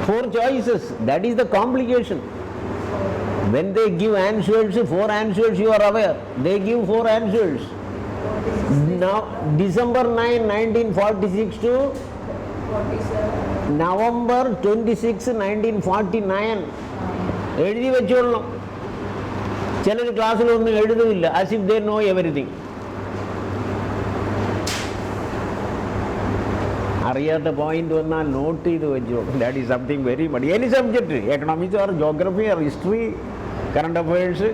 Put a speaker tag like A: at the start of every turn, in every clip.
A: 4 choices. That is the complication. When they give answers, 4 answers, you are aware. They give 4 answers. Now, December 9, 1946 to November 26, 1949. എഴുതി വെച്ചോളണം. ചിലർ ക്ലാസ്സിലൊന്നും എഴുതുന്നില്ല, as if they know everything. അറിയാത്ത point വന്നാൽ not ചെയ്ത് വെച്ചോളൂ. That is something very മടി. Any subject, economics or geography or history, current affairs.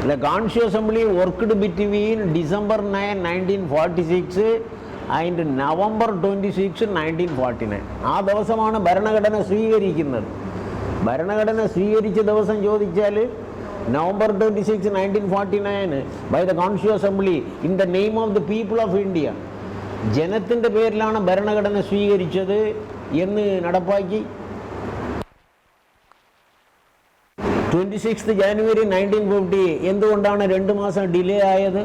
A: The Constituent Assembly worked between December 9, 1946 and November 26, 1949. ആ ദിവസമാണ് ഭരണഘടന സ്വീകരിക്കുന്നത്. ഭരണഘടന സ്വീകരിച്ച ദിവസം ചോദിച്ചാൽ November 26, 1949 by the Constituent Assembly in the name of the people of India. ജനത്തിൻ്റെ പേരിലാണ് ഭരണഘടന സ്വീകരിച്ചത് എന്ന് നടപ്പാക്കി. 26 ജാനുവരി 1950 എന്തുകൊണ്ടാണ് 2 മാസം ഡിലേ ആയത്?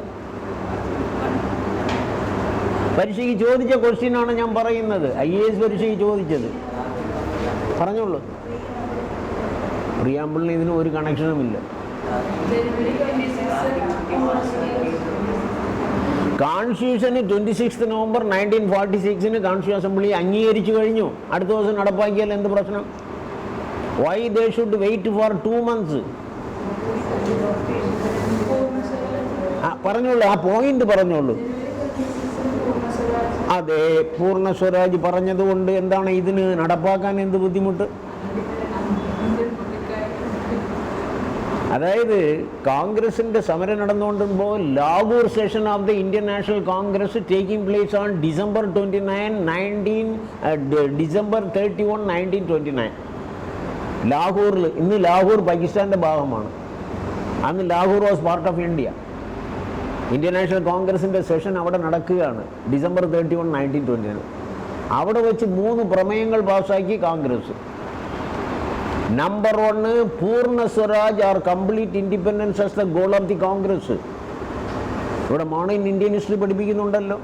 A: പരീക്ഷയ്ക്ക് ചോദിച്ച ക്വസ്റ്റ്യനാണ് ഞാൻ പറയുന്നത്. IAS പരീക്ഷയ്ക്ക് ചോദിച്ചത്. പറഞ്ഞോളൂ. പ്രിയാമ്പിളിന് ഇതിന് ഒരു കണക്ഷനുമില്ല. കോൺസ്റ്റിറ്റ്യൂഷന് 26 നവംബർ 1946 കോൺസ്റ്റിറ്റ്യൂഷൻ അസംബ്ലി അംഗീകരിച്ചു കഴിഞ്ഞു. അടുത്ത ദിവസം നടപ്പാക്കിയാൽ എന്ത് പ്രശ്നം? Why they should wait for 2 months? പറഞ്ഞോളൂ, ആ പോയിന്റ് പറഞ്ഞോളൂ. അതെ, പൂർണ്ണ സ്വരാജ് പറഞ്ഞതുകൊണ്ട് എന്താണ് ഇതിന് നടപ്പാക്കാൻ എന്ത് ബുദ്ധിമുട്ട്? അതായത് കോൺഗ്രസിൻ്റെ സമരം നടന്നുകൊണ്ടുമ്പോൾ Lahore session of the Indian National Congress taking place on December 31, 1929. ലാഹോറിൽ, ഇന്ന് ലാഹോർ പാകിസ്ഥാൻ്റെ ഭാഗമാണ്. അന്ന് Lahore was part of India. Indian National കോൺഗ്രസിൻ്റെ സെഷൻ അവിടെ നടക്കുകയാണ് December 31, 1929. അവിടെ വെച്ച് 3 പ്രമേയങ്ങൾ പാസ്സാക്കി Congress. Number 1, Purna Swaraj or complete independence as the goal of the Congress. ഇവിടെ മോഡേൺ ഇന്ത്യൻ ഹിസ്റ്ററി പഠിപ്പിക്കുന്നുണ്ടല്ലോ.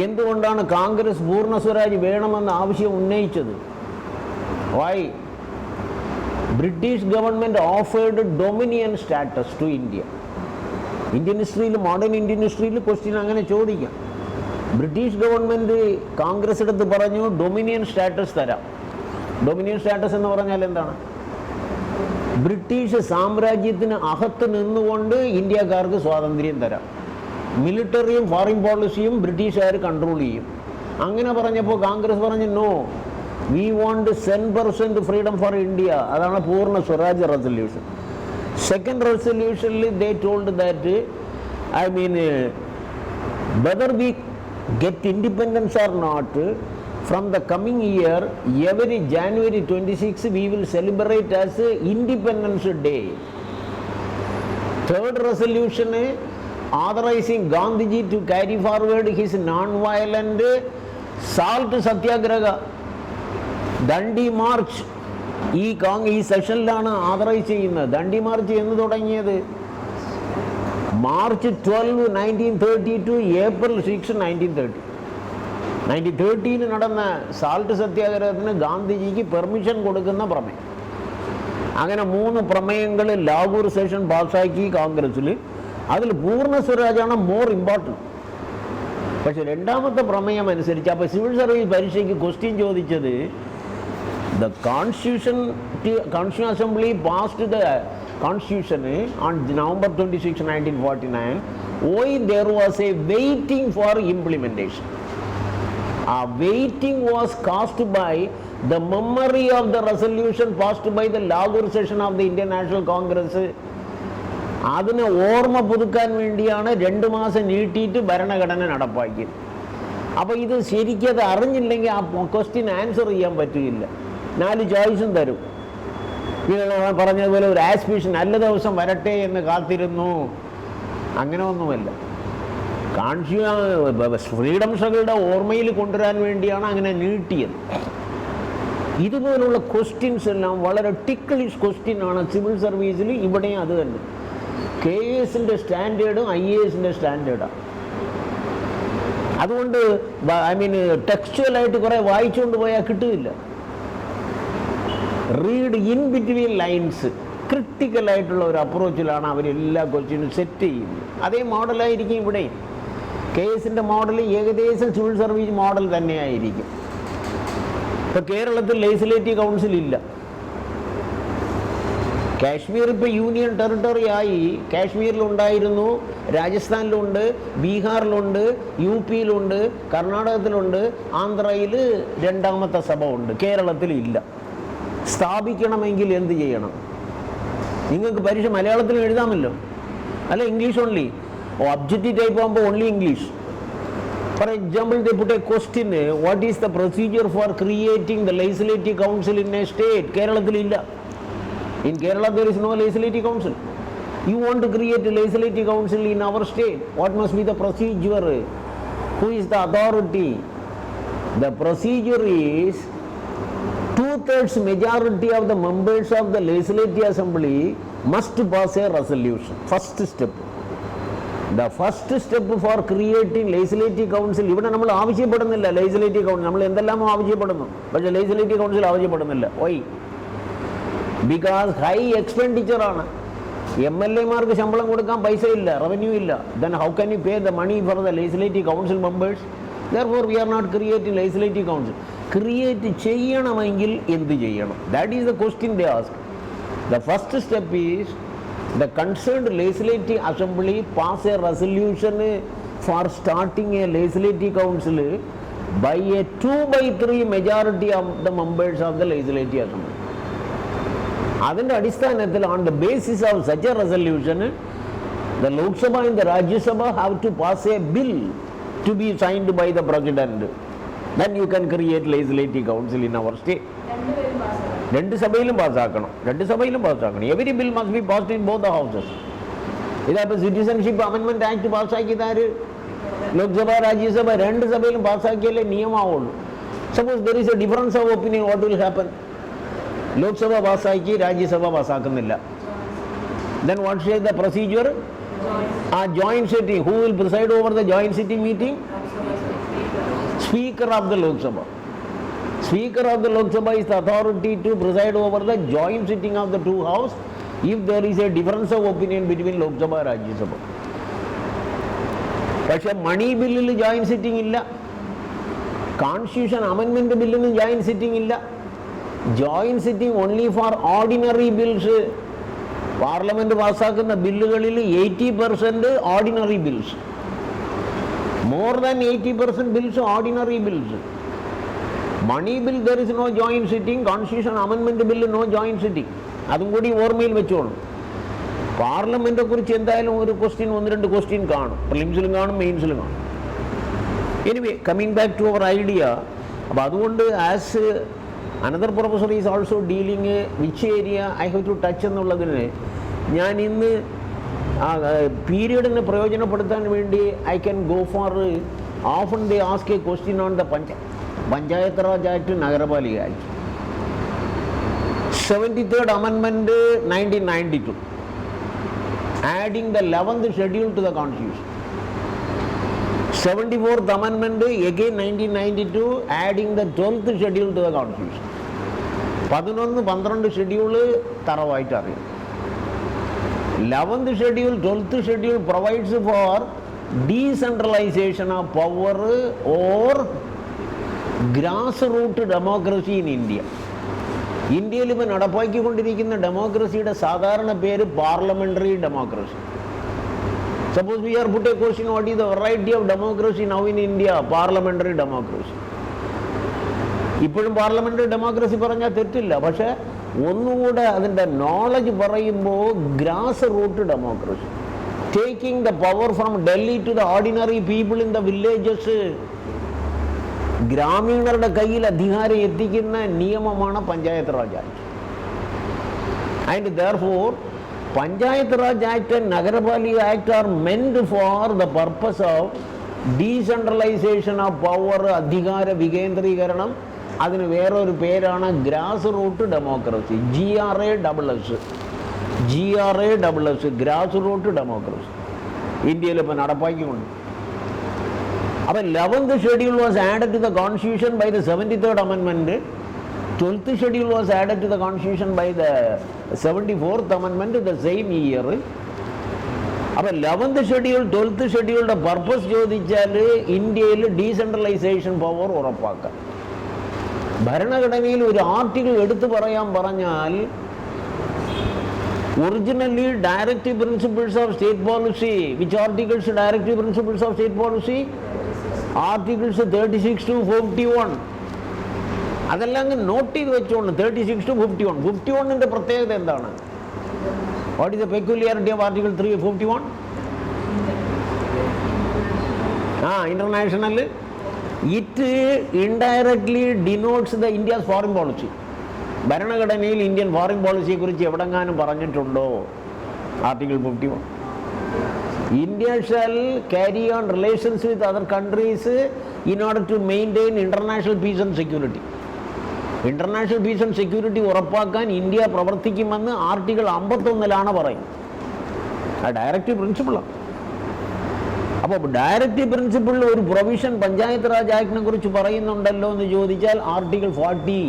A: എന്തുകൊണ്ടാണ് കോൺഗ്രസ് പൂർണ്ണ സ്വരാജ് വേണമെന്ന ആവശ്യം ഉന്നയിച്ചത്? Why? British government offered dominion status to India. Indian ഹിസ്റ്ററിയിൽ, മോഡേൺ ഇന്ത്യൻ ഹിസ്റ്ററിയിൽ ക്വസ്റ്റ്യൻ അങ്ങനെ ചോദിക്കാം. ബ്രിട്ടീഷ് ഗവൺമെൻറ് കോൺഗ്രസ് എടുത്ത് പറഞ്ഞു ഡൊമിനിയൻ സ്റ്റാറ്റസ് തരാം. ഡൊമിനിയൻ സ്റ്റാറ്റസ് എന്ന് പറഞ്ഞാൽ എന്താണ്? ബ്രിട്ടീഷ് സാമ്രാജ്യത്തിന് അകത്ത് നിന്നുകൊണ്ട് ഇന്ത്യക്കാർക്ക് സ്വാതന്ത്ര്യം തരാം. മിലിറ്ററിയും ഫോറിൻ പോളിസിയും ബ്രിട്ടീഷുകാർ കൺട്രോൾ ചെയ്യും. അങ്ങനെ പറഞ്ഞപ്പോൾ കോൺഗ്രസ് പറഞ്ഞു no, we want 10% freedom for India. അതാണ് പൂർണ്ണ സ്വരാജ് റെസൊല്യൂഷൻ. സെക്കൻഡ് റെസൊല്യൂഷനിൽ they told that, I mean whether we get independence or not, from the coming year, every January 26 we will celebrate as Independence Day. Third resolution authorizing Gandhiji to carry forward his non-violent salt satyagraha, Dandi March. ഈ സെഷനിലാണ് ആദറൈസ് ചെയ്യുന്നത്. Dandi March എന്ന് തുടങ്ങിയത് March 12, 1930 to April 6, 1930. 1913 നടന്ന salt സത്യാഗ്രഹത്തിന് ഗാന്ധിജിക്ക് permission കൊടുക്കുന്ന പ്രമേയം. അങ്ങനെ 3 പ്രമേയങ്ങൾ Lahore session പാസ്സാക്കി കോൺഗ്രസ്സിൽ. അതിൽ പൂർണ്ണ സ്വരാജാണ് മോർ ഇമ്പോർട്ടൻറ്റ്. പക്ഷെ രണ്ടാമത്തെ പ്രമേയം അനുസരിച്ച്, അപ്പോൾ സിവിൽ സർവീസ് പരീക്ഷയ്ക്ക് ക്വസ്റ്റ്യൻ ചോദിച്ചത്, the constitution assembly passed the constitution on November 26, 1949. Why there was a waiting for implementation. waiting was caused by the memory of the resolution passed by the Lahore session of the Indian National Congress. അതിനെ ഓർമ്മ പുതുക്കാൻ വേണ്ടിയാണ് 2 മാസം നീട്ടിയിട്ട് ഭരണഘടന നടപ്പാക്കിയത്. അപ്പോൾ ഇത് ശരിക്കത് അറിഞ്ഞില്ലെങ്കിൽ ആ ക്വസ്റ്റ്യൻ ആൻസർ ചെയ്യാൻ പറ്റുകയില്ല. 4 ചോയ്സും തരും. നിങ്ങൾ പറഞ്ഞതുപോലെ ഒരു ആസ്പിഷൻ, നല്ല ദിവസം വരട്ടെ എന്ന് കാത്തിരുന്നു. അങ്ങനെ ഒന്നുമല്ല. ഫ്രീഡം സ്ട്രഗിളുടെ ഓർമ്മയിൽ കൊണ്ടുവരാൻ വേണ്ടിയാണ് അങ്ങനെ നീട്ടിയത്. ഇതുപോലുള്ള ക്വസ്റ്റ്യൻസ് എല്ലാം വളരെ ടിക്കിളിഷ് ക്വസ്റ്റ്യനാണ് സിവിൽ സർവീസിൽ. ഇവിടെയും അത് തന്നെ. KS-ൻ്റെ സ്റ്റാൻഡേർഡും IAS-ൻ്റെ സ്റ്റാൻഡേർഡാണ്. അതുകൊണ്ട് ടെക്സ്ച്വലായിട്ട് കുറേ വായിച്ചുകൊണ്ട് പോയാൽ കിട്ടുകയില്ല. റീഡ് ഇൻ ബിറ്റ്വീൻ ലൈൻസ്, ക്രിട്ടിക്കലായിട്ടുള്ള ഒരു അപ്രോച്ചിലാണ് അവരെല്ലാ ക്വസ്റ്റ്യനും സെറ്റ് ചെയ്യുന്നത്. അതേ മോഡലായിരിക്കും ഇവിടെയും. കേസിൻ്റെ മോഡൽ ഏകദേശം സിവിൽ സർവീസ് മോഡൽ തന്നെയായിരിക്കും. ഇപ്പോൾ കേരളത്തിൽ ലെജിസ്ലേറ്റീവ് കൗൺസിൽ ഇല്ല. കാശ്മീർ ഇപ്പോൾ യൂണിയൻ ടെറിട്ടറി ആയി. കാശ്മീരിലുണ്ടായിരുന്നു, രാജസ്ഥാനിലുണ്ട്, ബീഹാറിലുണ്ട്, യു പിയിലുണ്ട്, കർണാടകത്തിലുണ്ട്, ആന്ധ്രയിൽ രണ്ടാമത്തെ സഭ ഉണ്ട്. കേരളത്തിൽ ഇല്ല. സ്ഥാപിക്കണമെങ്കിൽ എന്ത് ചെയ്യണം? നിങ്ങൾക്ക് പരീക്ഷ മലയാളത്തിൽ എഴുതാമല്ലോ, അല്ല ഇംഗ്ലീഷ് ഓൺലി. ഒബ്ജക്റ്റീവ് ടൈപ്പ് ആകുമ്പോൾ only English. For example, they put a question, what is the procedure for creating the legislative council in a state? കേരളത്തിൽ ഇല്ല. In Kerala there is no legislative council. You want to create a legislative council in our state, what must be the procedure? Who is the authority? The procedure is 2/3 majority of the members of the legislative assembly must pass a resolution. First step. The first step for creating legislative council. ഇവിടെ നമ്മൾ ആവശ്യപ്പെടുന്നില്ല legislative council. നമ്മൾ എന്തെല്ലാമോ ആവശ്യപ്പെടുന്നു, പക്ഷേ legislative council ആവശ്യപ്പെടുന്നില്ല. Why? Because high expenditure ആണ്. MLA-മാർക്ക് ശമ്പളം കൊടുക്കാൻ പൈസ ഇല്ല, റവന്യൂ ഇല്ല. Then how can you pay the money for the legislative council members? Therefore we are not creating legislative council. Create ചെയ്യണമെങ്കിൽ എന്ത് ചെയ്യണം? That is the question they ask. The first step is the concerned legislative assembly pass a resolution for starting a legislative council by a 2/3 majority of the members of the legislative assembly. അതിൻ്റെ അടിസ്ഥാനത്തിൽ on the basis of such a resolution, the Lok Sabha and the Rajya Sabha have to pass a bill to be signed by the president. Then you can create legislative council in our state. രണ്ട് സഭയിലും പാസ്സാക്കണം. Every bill must be passed in both the houses. ഇതപ്പോൾ citizenship amendment act പാസ്സാക്കിയതാര്? ലോക്സഭ, രാജ്യസഭ. രണ്ട് സഭയിലും പാസ്സാക്കിയാലേ നിയമമാവുള്ളൂ. Suppose there is a difference of opinion, what will happen? Lok Sabha പാസ്സാക്കി, Rajya Sabha പാസ്സാക്കുന്നില്ല. Then what is the procedure? A joint sitting. Who will preside over the joint sitting meeting? Speaker of the Lok Sabha. Speaker of the Lok Sabha is the authority to preside over the joint sitting of the two houses if there is a difference of opinion between Lok Sabha and Rajya Sabha. പക്ഷേ money ബില്ലിൽ joint sitting ഇല്ല. Constitution അമെൻമെന്റ് ബില്ലിന് joint sitting ഇല്ല. Joint sitting only for ordinary bills. Parliament പാസ്സാക്കുന്ന ബില്ലുകളിൽ 80% ordinary bills. More than 80% bills are ordinary bills. Money bill there is no joint sitting. Constitution amendment bill no joint sitting. അതും കൂടി ഓർമ്മയിൽ വെച്ചോളൂ. പാർലമെന്റിനെ കുറിച്ച് എന്തായാലും ഒരു ക്വസ്റ്റ്യൻ, 1-2 ക്വസ്റ്റ്യൻ കാണും. പ്രിലിംസിലും കാണും, മെയിൻസിലും കാണും. Anyway, coming back to our idea. അപ്പോൾ അതുകൊണ്ട് as another professor is also dealing which area I have to touch എന്നുള്ളതിന് ഞാൻ ഇന്ന് പീരിയഡിനെ പ്രയോജനപ്പെടുത്താൻ വേണ്ടി I can go for often they ask a question on the Panchayat Raj Act, Nagarpalika Act. 73rd Amendment 1992, adding the 11th schedule to the Constitution. 74th Amendment again 1992, adding the 12th schedule to the Constitution. 11-12 schedule തറവായിട്ട് അറിയാം. 11th schedule, 12th schedule provides for decentralization of power or grassroots democracy in India. ഇന്ത്യയിൽ ഇപ്പോൾ നടപ്പാക്കിക്കൊണ്ടിരിക്കുന്ന ഡെമോക്രസിയുടെ സാധാരണ പേര് parliamentary democracy. Suppose we are put a question, what is the variety of democracy now in India? Parliamentary democracy. ഇപ്പോഴും parliamentary democracy പറഞ്ഞാൽ തെറ്റില്ല, പക്ഷേ ഒന്നുകൂടെ അതിൻ്റെ നോളജ് പറയുമ്പോൾ grass root democracy, taking the power from Delhi to the ordinary people in the villages. ഗ്രാമീണരുടെ കയ്യിൽ അധികാരം എത്തിക്കുന്ന നിയമമാണ് Panchayat Raj Act. And therefore Panchayat Raj Act and Nagarpalika Act are meant for the purpose of decentralisation of power, അധികാര വികേന്ദ്രീകരണം. അതിന് വേറൊരു പേരാണ് grass root democracy, GRASS, grass root democracy. ഇന്ത്യയിൽ ഇപ്പോൾ നടപ്പാക്കിക്കൊണ്ട് അപ്പോൾ 11th schedule was added to the constitution by the 73rd amendment. 12th schedule was added to the constitution by the 74th amendment the same year. അപ്പോൾ 11th schedule 12th schedule purpose ചോദിച്ചാൽ ഇന്ത്യയിൽ decentralisation power ഉറപ്പാക്കാം. ഭരണഘടനയിൽ ഒരു article എടുത്തു പറയാൻ പറഞ്ഞാൽ originally directive principles of state policy, which articles directive principles of state policy? Articles 36 to 51. അതെല്ലാം അങ്ങ് നോട്ട് ചെയ്ത് വെച്ചോണ്ട് 36 to 51. 51ന്റെ പ്രത്യേകത എന്താണ്? What is the peculiarity of article 351? International. It indirectly denotes the India's foreign policy. ഭരണഘടനയിൽ Indian foreign പോളിസിയെ കുറിച്ച് എവിടെങ്ങാനും പറഞ്ഞിട്ടുണ്ടോ? Article 51. India shall carry on relations with other countries in order to maintain international peace and security. International peace and security ഉറപ്പാക്കാൻ India പ്രവർത്തിക്കുമെന്ന് article 51 പറയും. ആ directive പ്രിൻസിപ്പിളാണ്. അപ്പോൾ directive പ്രിൻസിപ്പിളിൽ ഒരു provision panchayat Raj ആക്ടിനെ കുറിച്ച് പറയുന്നുണ്ടല്ലോ എന്ന് ചോദിച്ചാൽ article 40.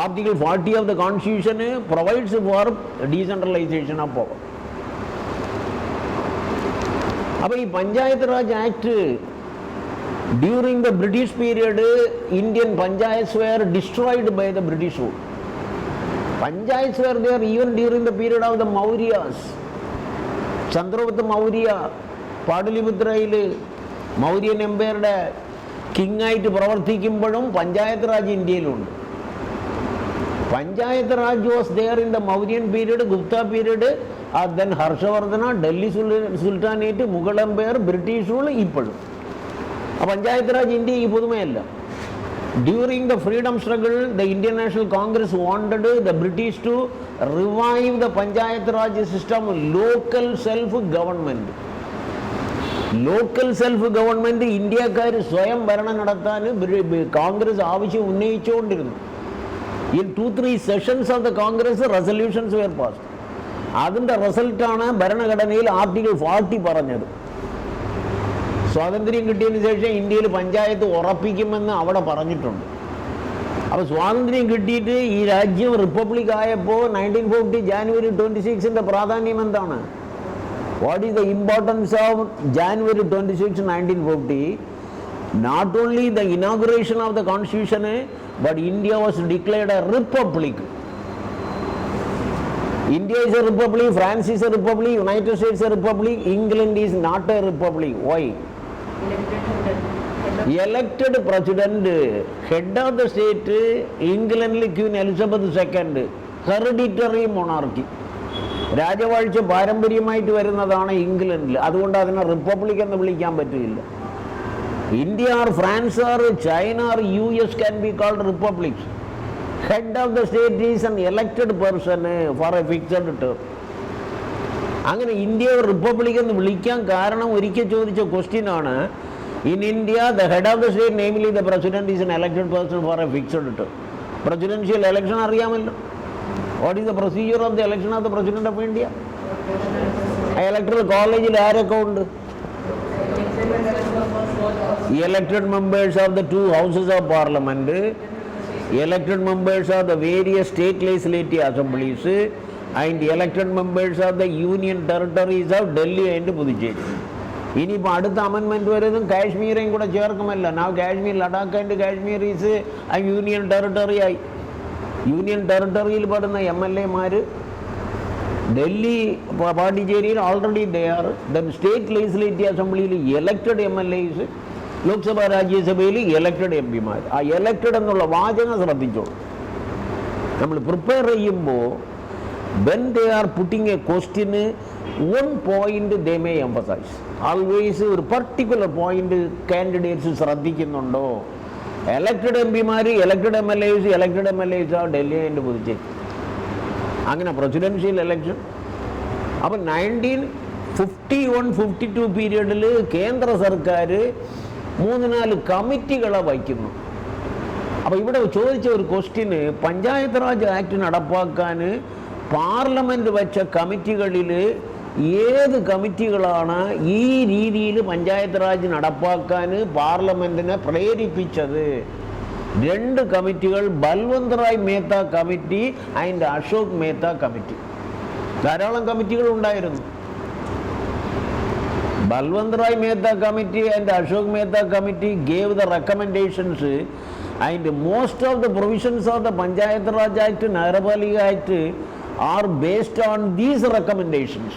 A: Article 40 of the constitution provides for decentralization of power. അപ്പോൾ ഈ Panchayat Raj Act during the British period Indian panchayats were destroyed by the British rule. Panchayats were there even during the period of the Mauryas. Chandragupta Maurya പാടലിപുത്രയിൽ മൗര്യൻ എംപയറുടെ കിങ്ങായിട്ട് പ്രവർത്തിക്കുമ്പോഴും പഞ്ചായത്ത് രാജ് ഇന്ത്യയിലുണ്ട്. Panchayat Raj was there in the Mauryan period, Gupta period, then Harshavardhana, Delhi sultanate, Mughal empire, British rule, ഇപ്പോഴും. Panchayat Raj India ഈ പുതുമയല്ല. During the freedom struggle the Indian National Congress wanted the British to revive the Panchayat Raj system, local self government. Local self government ഇന്ത്യക്കാർ സ്വയം ഭരണം നടത്താൻ കോൺഗ്രസ് ആവശ്യം ഉന്നയിച്ചുകൊണ്ടിരുന്നു. In 2-3 sessions of the Congress, resolutions were passed. അതിൻ്റെ റിസൾട്ടാണ് ഭരണഘടനയിൽ ആർട്ടിക്കിൾ 40 പറഞ്ഞത്. സ്വാതന്ത്ര്യം കിട്ടിയതിന് ശേഷം ഇന്ത്യയിൽ പഞ്ചായത്ത് ഉറപ്പിക്കുമെന്ന് അവിടെ പറഞ്ഞിട്ടുണ്ട്. അപ്പോൾ സ്വാതന്ത്ര്യം കിട്ടിയിട്ട് ഈ രാജ്യം റിപ്പബ്ലിക് ആയപ്പോൾ 1940 January 26 പ്രാധാന്യം എന്താണ്? What is the importance of January 26, 1940? Not only the inauguration of the constitution, but India was declared a republic. India is a republic, France is a republic, United States is a republic, England is not a republic. Why? Elected president, head of the state, England Queen Elizabeth II, hereditary monarchy. രാജവാഴ്ച പാരമ്പര്യമായിട്ട് വരുന്നതാണ് ഇംഗ്ലണ്ടിൽ. അതുകൊണ്ട് അതിനെ republic എന്ന് വിളിക്കാൻ പറ്റില്ല. India or France or China or US can be called republics. Head of the state is an elected person for a fixed term. അങ്ങനെ India republic എന്ന് വിളിക്കാൻ കാരണം ഒരിക്കൽ ചോദിച്ച ക്വസ്റ്റ്യൻ ആണ്. In India the head of the state namely the president is an elected person for a fixed term. Presidential election അറിയാമല്ലോ. What is the procedure of the election of the president of India? Electoral കോളേജിൽ ആരൊക്കെ ഉണ്ട്? Elected members of the 2 houses of parliament, elected members of the various state legislative assemblies, and elected members of the union territories of Delhi and Puducherry. ഇനിയിപ്പോൾ അടുത്ത amendment വരുന്നതും കാശ്മീരെയും കൂടെ ചേർക്കുമല്ല. നാ Kashmir, Ladakh and Kashmir is a union territory ആയി. Union ടെറിട്ടറിയിൽ പെടുന്ന MLA മാർ ഡൽഹി, പാണ്ടിച്ചേരിയിൽ already they are. Then state legislative അസംബ്ലിയിൽ എലക്റ്റഡ് MLAs, ലോക്സഭ രാജ്യസഭയിൽ എലക്റ്റഡ് MP മാർ. ആ എലക്റ്റഡ് എന്നുള്ള വാചകം ശ്രദ്ധിച്ചോളൂ. നമ്മൾ പ്രിപ്പയർ ചെയ്യുമ്പോൾ when they are putting a question, one point they may emphasize. Always ഒരു പർട്ടിക്കുലർ പോയിന്റ് കാൻഡിഡേറ്റ്സ് ശ്രദ്ധിക്കുന്നുണ്ടോ? എലക്റ്റഡ് MP മാർ, എലക്റ്റഡ് MLAs ആ ഡൽഹി ആൻഡ് പുതുച്ചേരി. അങ്ങനെ പ്രസിഡൻഷ്യൽ എലക്ഷൻ. അപ്പം 1951-52 പീരീഡിൽ കേന്ദ്ര സർക്കാർ 3-4 കമ്മിറ്റികളെ വയ്ക്കുന്നു. അപ്പോൾ ഇവിടെ ചോദിച്ച ഒരു ക്വസ്റ്റ്യന്, പഞ്ചായത്ത് രാജ് ആക്ട് നടപ്പാക്കാൻ പാർലമെൻറ്റ് വെച്ച കമ്മിറ്റികളിൽ ഏത് കമ്മിറ്റികളാണ് ഈ രീതിയിൽ പഞ്ചായത്ത് രാജ് നടപ്പാക്കാൻ പാർലമെൻറ്റിനെ പ്രേരിപ്പിച്ചത്? 2 കമ്മിറ്റികൾ, Balwant Rai Mehta committee and Ashok Mehta committee. ധാരാളം കമ്മിറ്റികൾ ഉണ്ടായിരുന്നു. Balwant Rai Mehta committee and Ashok Mehta committee gave the recommendations and most of the provisions of the Panchayat Raj Act, Nagarpalika Act are based on these recommendations.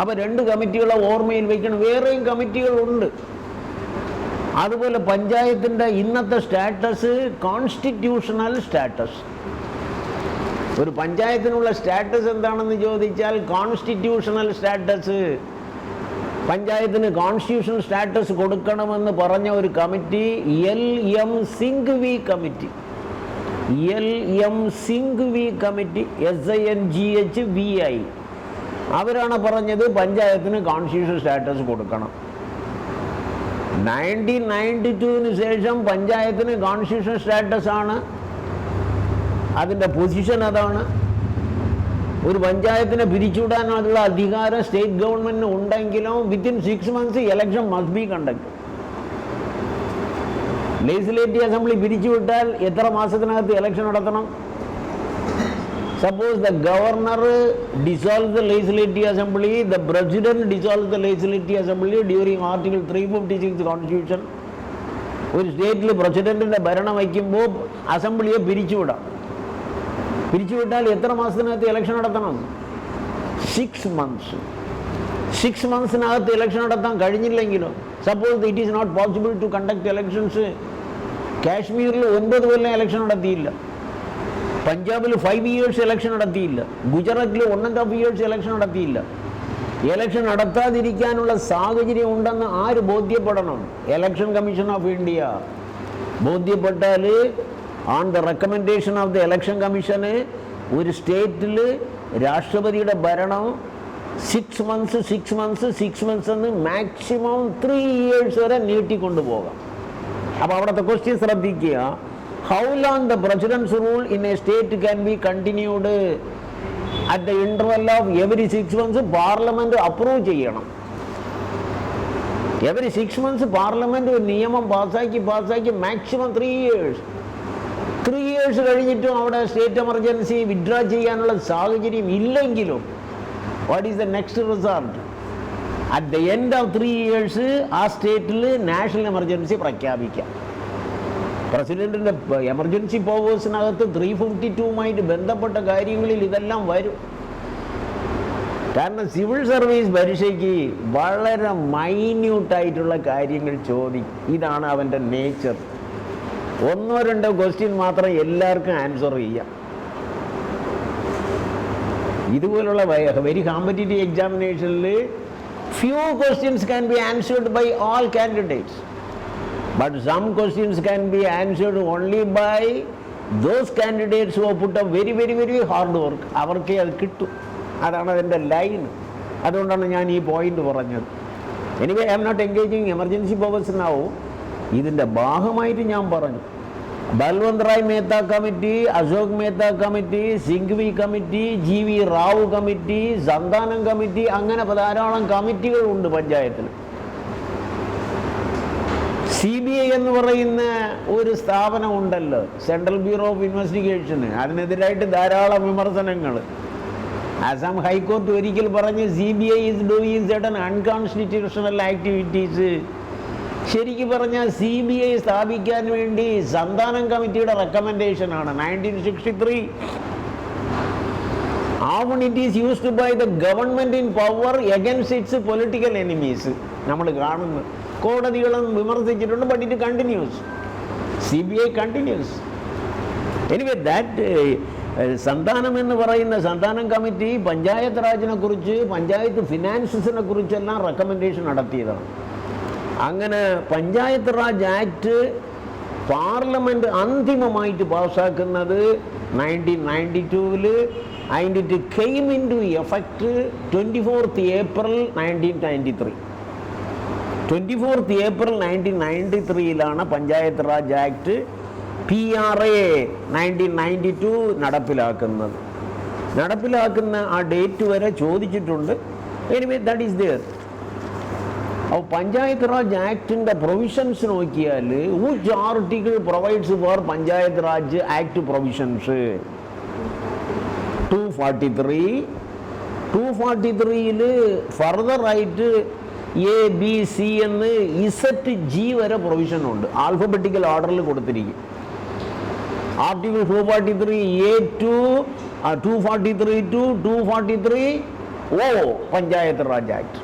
A: അപ്പോൾ 2 കമ്മിറ്റികളെ ഓർമ്മയിൽ വയ്ക്കണം. വേറെയും കമ്മിറ്റികളുണ്ട്. അതുപോലെ പഞ്ചായത്തിൻ്റെ ഇന്നത്തെ സ്റ്റാറ്റസ് കോൺസ്റ്റിറ്റ്യൂഷണൽ സ്റ്റാറ്റസ്. ഒരു പഞ്ചായത്തിനുള്ള സ്റ്റാറ്റസ് എന്താണെന്ന് ചോദിച്ചാൽ കോൺസ്റ്റിറ്റ്യൂഷണൽ സ്റ്റാറ്റസ്. പഞ്ചായത്തിന് കോൺസ്റ്റിറ്റ്യൂഷണൽ സ്റ്റാറ്റസ് കൊടുക്കണമെന്ന് പറഞ്ഞ ഒരു committee LM Singhvi committee. LM Singhvi committee, SINGHVI, അവരാണ് പറഞ്ഞത് പഞ്ചായത്തിന് കോൺസ്റ്റിറ്റ്യൂഷണൽ സ്റ്റാറ്റസ് കൊടുക്കണം. 1992 ശേഷം പഞ്ചായത്തിന് കോൺസ്റ്റിറ്റ്യൂഷണൽ സ്റ്റാറ്റസ് ആണ്. അതിൻ്റെ പൊസിഷൻ അതാണ്. ഒരു പഞ്ചായത്തിനെ പിരിച്ചുവിടാനുള്ള അധികാരം സ്റ്റേറ്റ് ഗവൺമെൻറ്റിന് ഉണ്ടെങ്കിലും within 6 months election must be conduct. Legislative assembly പിരിച്ചുവിട്ടാൽ എത്ര മാസത്തിനകത്ത് ഇലക്ഷൻ നടത്തണം? Suppose the governor dissolves the legislative assembly, the president dissolves the legislative assembly during Article 356 Constitution. ഒരു സ്റ്റേറ്റിൽ പ്രസിഡന്റിന്റെ ഭരണം വയ്ക്കുമ്പോൾ അസംബ്ലിയെ പിരിച്ചുവിടാം. പിരിച്ചുവിട്ടാൽ എത്ര മാസത്തിനകത്ത് ഇലക്ഷൻ നടത്തണം? 6 months. 6 monthsനകത്ത് ഇലക്ഷൻ നടത്താൻ കഴിഞ്ഞില്ലെങ്കിലോ? Suppose it is not possible to conduct elections. കാശ്മീരിൽ 9 കൊല്ലം ഇലക്ഷൻ നടത്തിയില്ല. പഞ്ചാബിൽ 5 years ഇലക്ഷൻ നടത്തിയില്ല. ഗുജറാത്തിൽ 1.5 years ഇലക്ഷൻ നടത്തിയില്ല. ഇലക്ഷൻ നടത്താതിരിക്കാനുള്ള സാഹചര്യം ഉണ്ടെന്ന് ആര് ബോധ്യപ്പെടണം? ഇലക്ഷൻ കമ്മീഷൻ ഓഫ് ഇന്ത്യ ബോധ്യപ്പെട്ടാൽ on the recommendation of the election കമ്മീഷന് ഒരു സ്റ്റേറ്റിൽ രാഷ്ട്രപതിയുടെ ഭരണം 6 months എന്ന് മാക്സിമം 3 years വരെ നീട്ടിക്കൊണ്ടുപോകാം. അപ്പോൾ അവിടുത്തെ ക്വസ്റ്റ്യൻ ശ്രദ്ധിക്കുക. How long the president's rule in a state can be continued? At the interval of every 6 months parliament approve ചെയ്യണം. every 6 months പാർലമെന്റ് ഒരു നിയമം പാസ്സാക്കി മാക്സിമം 3 years. 3 years കഴിഞ്ഞിട്ടും അവിടെ സ്റ്റേറ്റ് എമർജൻസി വിഡ്രാ ചെയ്യാനുള്ള സാഹചര്യം ഇല്ലെങ്കിലും what is the next result? At the end of 3 years ആ സ്റ്റേറ്റിൽ നാഷണൽ എമർജൻസി പ്രഖ്യാപിക്കാം. പ്രസിഡന്റിന്റെ എമർജൻസി പവേഴ്സിനകത്ത് 352 ബന്ധപ്പെട്ട കാര്യങ്ങളിൽ ഇതെല്ലാം വരും. കാരണം സിവിൽ സർവീസ് പരീക്ഷയ്ക്ക് വളരെ മൈന്യൂട്ടായിട്ടുള്ള കാര്യങ്ങൾ ചോദിക്കും. ഇതാണ് അവൻ്റെ നേച്ചർ. 1-2 ക്വസ്റ്റ്യൻ മാത്രം എല്ലാവർക്കും ആൻസർ ചെയ്യാം. ഇതുപോലുള്ള വെരി കോമ്പറ്റീറ്റീവ് എക്സാമിനേഷനിൽ few questions can be answered by all candidates. But some questions can be answered only by those candidates who have put up very hard work. അവർക്കേ അത് കിട്ടും. അതാണ് അതിൻ്റെ ലൈൻ. അതുകൊണ്ടാണ് ഞാൻ ഈ പോയിന്റ് പറഞ്ഞത്. Anyway I am not engaging emergency powers now. ഇതിൻ്റെ ഭാഗമായിട്ട് ഞാൻ പറഞ്ഞു. Balwant Rai Mehta committee, Ashok Mehta committee, Singhvi committee, GV Rao committee, Santhanam committee, അങ്ങനെ ധാരാളം കമ്മിറ്റികളുണ്ട് പഞ്ചായത്തിൽ. CBI എന്ന് പറയുന്ന ഒരു സ്ഥാപനം ഉണ്ടല്ലോ, സെൻട്രൽ ബ്യൂറോ ഓഫ് ഇൻവെസ്റ്റിഗേഷന്. അതിനെതിരായിട്ട് ധാരാളം വിമർശനങ്ങൾ. ആസാം ഹൈക്കോർട്ട് ഒരിക്കൽ പറഞ്ഞ് CBI is doing certain unconstitutional activities. ശരിക്കും പറഞ്ഞാൽ CBI സ്ഥാപിക്കാൻ വേണ്ടി സന്താനം കമ്മിറ്റിയുടെ റെക്കമെൻഡേഷനാണ് 1963. Often it is used by the government in power against its political enemies. നമ്മൾ കാണുന്നു. കോടതികളും വിമർശിച്ചിട്ടുണ്ട്. But it continues. CBI continues. Anyway that Santhanam എന്ന് പറയുന്ന സന്താനം കമ്മിറ്റി പഞ്ചായത്ത് രാജിനെ കുറിച്ച്, പഞ്ചായത്ത് ഫിനാൻസസിനെ കുറിച്ചെല്ലാം റെക്കമെൻഡേഷൻ നടത്തിയതാണ്. അങ്ങനെ പഞ്ചായത്ത് രാജ് ആക്ട് പാർലമെൻറ്റ് അന്തിമമായിട്ട് പാസ്സാക്കുന്നത് 1992 and it came into effect 24th April 1993. 24th April 1993 Panchayat Raj Act PRA 1992 നടപ്പിലാക്കുന്ന ആ ഡേറ്റ് വരെ ചോദിച്ചിട്ടുണ്ട്. Anyway that is there. അപ്പോൾ പഞ്ചായത്ത് രാജ് ആക്ടിൻ്റെ പ്രൊവിഷൻസ് നോക്കിയാൽ which article provides for Panchayat Raj Act provisions? 243 ഫർദറായിട്ട് ABC എന്ന് ZG വരെ പ്രൊവിഷൻ ഉണ്ട്, ആൽഫബറ്റിക്കൽ ഓർഡറിൽ കൊടുത്തിരിക്കും. Article 243A to 243 to 243O panchayat Raj act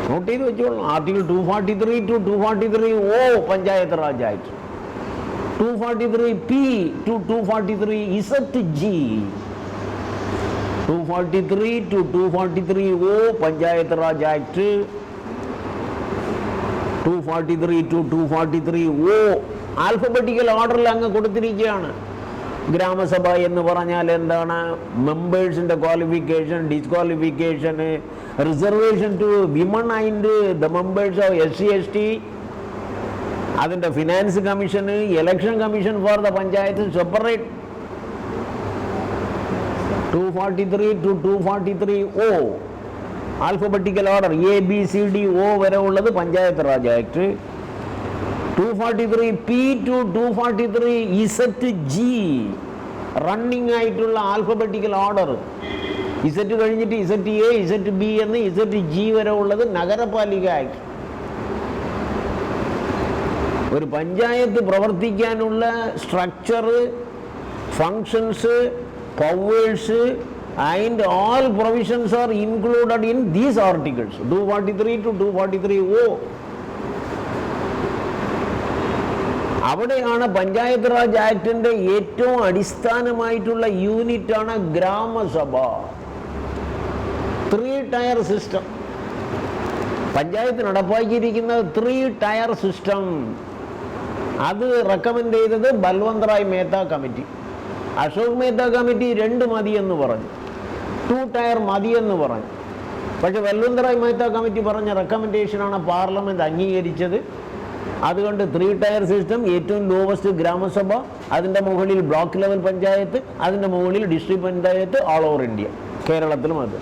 A: note ചെയ്ത് വെച്ചോളൂ. Article 243 to 243O panchayat Raj act, 243P to 243ZG, 243 to 243O panchayat Raj act, 243 to 243O alphabetical ഓർഡറിൽ അങ്ങ് കൊടുത്തിരിക്കുകയാണ്. ഗ്രാമസഭ എന്ന് പറഞ്ഞാൽ എന്താണ്? മെമ്പേഴ്സിൻ്റെ qualification, disqualification, reservation to women and the members of SC/ST, അതിൻ്റെ ഫിനാൻസ് കമ്മീഷന്, election commission for the panchayat separate. 243 to 243O alphabetical order ABCDO വരെ ഉള്ളത് panchayat Raj act. 243P to 243ZG running ആയിട്ടുള്ള ആൽഫബറ്റിക്കൽ ഓർഡർ. Z കഴിഞ്ഞിട്ട് ZA, ZB എന്ന് ZG വരെ ഉള്ളത് നഗരപാലിക act. ഒരു പഞ്ചായത്ത് പ്രവർത്തിക്കാനുള്ള structure, functions, powers and all provisions are included in these articles 243 to 243O. അവിടെയാണ് പഞ്ചായത്ത് രാജ് ആക്ടിൻ്റെ ഏറ്റവും അടിസ്ഥാനമായിട്ടുള്ള യൂണിറ്റാണ് ഗ്രാമസഭ. 3 ടയർ സിസ്റ്റം പഞ്ചായത്ത് നടപ്പാക്കിയിരിക്കുന്നത്. 3 ടയർ സിസ്റ്റം അത് റെക്കമെൻഡ് ചെയ്തത് ബൽവന്ത് റായ് മേത്ത കമ്മിറ്റി. അശോക് മേത്ത കമ്മിറ്റി 2 മതിയെന്ന് പറഞ്ഞു, 2 ടയർ മതിയെന്ന് പറഞ്ഞു. പക്ഷെ ബൽവന്ത് റായ് മേത്ത കമ്മിറ്റി പറഞ്ഞ റെക്കമെൻഡേഷനാണ് പാർലമെൻറ്റ് അംഗീകരിച്ചത്. അതുകൊണ്ട് 3 ടയർ സിസ്റ്റം, ഏറ്റവും ലോവസ്റ്റ് ഗ്രാമസഭ, അതിൻ്റെ മുകളിൽ ബ്ലോക്ക് ലെവൽ പഞ്ചായത്ത്, അതിൻ്റെ മുകളിൽ district panchayat, all over India, കേരളത്തിലും അത്.